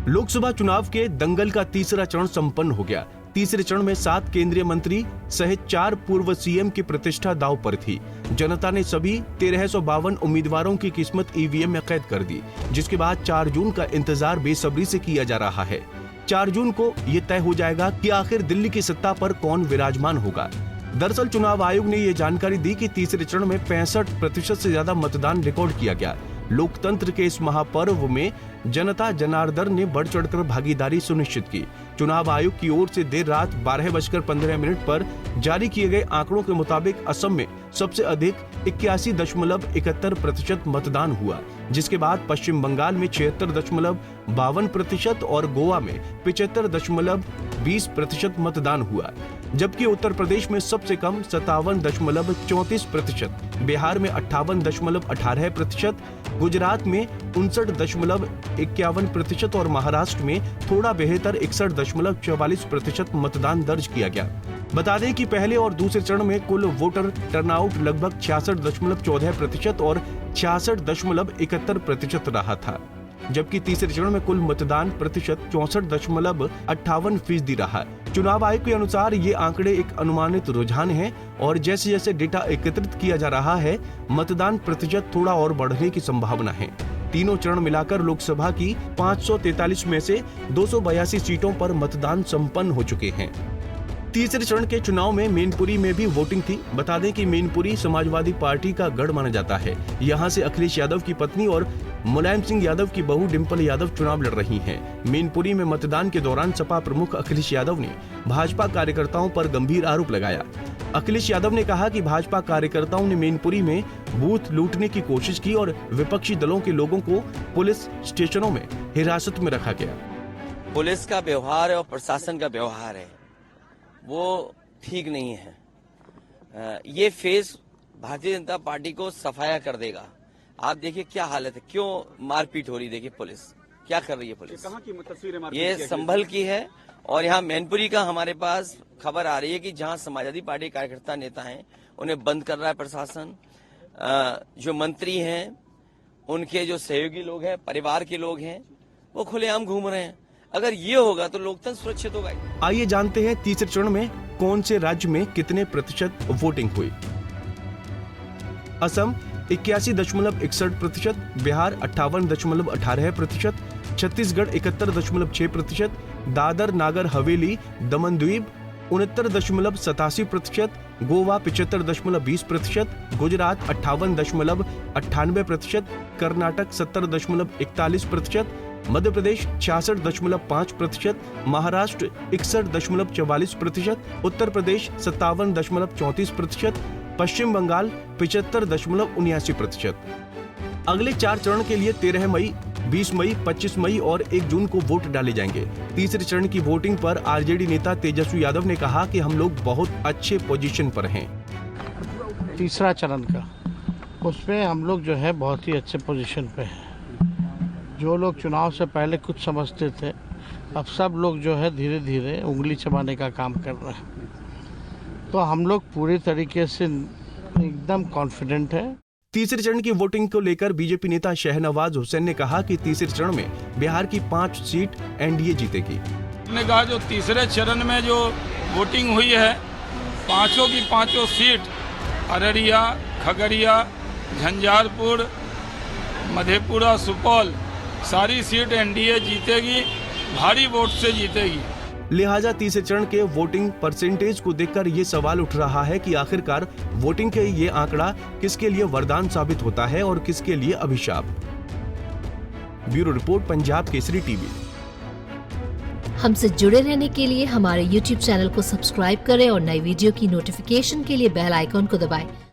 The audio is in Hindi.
लोकसभा चुनाव के दंगल का तीसरा चरण संपन्न हो गया। तीसरे चरण में 7 केंद्रीय मंत्री सहित 4 पूर्व सीएम की प्रतिष्ठा दांव पर थी। जनता ने सभी 1352 उम्मीदवारों की किस्मत ईवीएम में कैद कर दी, जिसके बाद 4 जून का इंतजार बेसब्री से किया जा रहा है। 4 जून को ये तय हो जाएगा कि आखिर दिल्ली की सत्ता पर कौन विराजमान होगा। दरअसल चुनाव आयोग ने ये जानकारी दी कि तीसरे चरण में 65% से ज्यादा मतदान रिकॉर्ड किया गया। लोकतंत्र के इस महापर्व में जनता जनार्दन ने बढ़ चढ़कर भागीदारी सुनिश्चित की। चुनाव आयोग की ओर से देर रात 12:15 पर जारी किए गए आंकड़ों के मुताबिक असम में सबसे अधिक 81.71% मतदान हुआ, जिसके बाद पश्चिम बंगाल में 76.52% और गोवा में 75.20% मतदान हुआ, जबकि उत्तर प्रदेश में सबसे कम 57.34%, बिहार में 58.18%, गुजरात में 59.51% और महाराष्ट्र में थोड़ा बेहतर 61.44% मतदान दर्ज किया गया। बता दें कि पहले और दूसरे चरण में कुल वोटर टर्नआउट लगभग 66.14% और 66.71% रहा था, जबकि तीसरे चरण में कुल मतदान प्रतिशत 64.58% रहा। चुनाव आयोग के अनुसार ये आंकड़े एक अनुमानित रुझान है और जैसे जैसे डेटा एकत्रित किया जा रहा है, मतदान प्रतिशत थोड़ा और बढ़ने की संभावना है। तीनों चरण मिलाकर लोकसभा की 543 में से 282 सीटों पर मतदान संपन्न हो चुके हैं। तीसरे चरण के चुनाव में मैनपुरी में भी वोटिंग थी। बता दें कि मैनपुरी समाजवादी पार्टी का गढ़ माना जाता है। यहां से अखिलेश यादव की पत्नी और मुलायम सिंह यादव की बहू डिंपल यादव चुनाव लड़ रही हैं। मैनपुरी में मतदान के दौरान सपा प्रमुख अखिलेश यादव ने भाजपा कार्यकर्ताओं पर गंभीर आरोप लगाया। अखिलेश यादव ने कहा कि भाजपा कार्यकर्ताओं ने मैनपुरी में बूथ लूटने की कोशिश की और विपक्षी दलों के लोगों को पुलिस स्टेशनों में हिरासत में रखा गया। पुलिस का व्यवहार और प्रशासन का व्यवहार है वो ठीक नहीं है। ये फेज भारतीय जनता पार्टी को सफाया कर देगा। आप देखिए क्या हालत है, क्यों मारपीट हो रही, देखिए पुलिस क्या कर रही है। पुलिस कहाँ की तस्वीरें ये संभल की है और यहाँ मैनपुरी का हमारे पास खबर आ रही है कि जहाँ समाजवादी पार्टी कार्यकर्ता नेता हैं उन्हें बंद कर रहा है प्रशासन। जो मंत्री हैं, उनके जो सहयोगी लोग हैं, परिवार के लोग हैं, वो खुलेआम घूम रहे हैं। अगर ये होगा तो लोकतंत्र सुरक्षित होगा। आइए जानते हैं तीसरे चरण में कौन से राज्य में कितने प्रतिशत वोटिंग हुई। असम 81.61%, बिहार 58.18%, छत्तीसगढ़ 71.6%, दादर नागर हवेली दमन द्वीप 69.87%, गोवा 75.20%, गुजरात 58.98%, कर्नाटक 70.41%, मध्य प्रदेश 66.5%, महाराष्ट्र 61.44%, उत्तर प्रदेश 57.34%, पश्चिम बंगाल 75.79%। अगले 4 चरण के लिए 13 मई, 20 मई, 25 मई और 1 जून को वोट डाले जाएंगे। तीसरे चरण की वोटिंग पर आरजेडी नेता तेजस्वी यादव ने कहा कि हम लोग बहुत अच्छे पोजीशन पर हैं। तीसरा चरण का उसमें हम लोग जो है बहुत ही अच्छे पोजीशन पे हैं। जो लोग चुनाव से पहले कुछ समझते थे, अब सब लोग जो है धीरे धीरे उंगली चबाने का काम कर रहे हैं। तो हम लोग पूरी तरीके से एकदम कॉन्फिडेंट है। तीसरे चरण की वोटिंग को लेकर बीजेपी नेता शहनवाज हुसैन ने कहा कि तीसरे चरण में बिहार की 5 सीट एनडीए जीतेगी। उन्होंने कहा जो तीसरे चरण में जो वोटिंग हुई है, 5 की 5 सीट अररिया, खगड़िया, झंझारपुर, मधेपुरा, सुपौल सारी सीट एनडीए जीतेगी, भारी वोट से जीतेगी। लिहाजा तीसरे चरण के वोटिंग परसेंटेज को देखकर ये सवाल उठ रहा है कि आखिरकार वोटिंग के ये आंकड़ा किसके लिए वरदान साबित होता है और किसके लिए अभिशाप। Bureau report, Punjab Kesari TV. हमसे जुड़े रहने के लिए हमारे YouTube चैनल को सब्सक्राइब करें और नई वीडियो की नोटिफिकेशन के लिए बेल आइकॉन को दबाएं।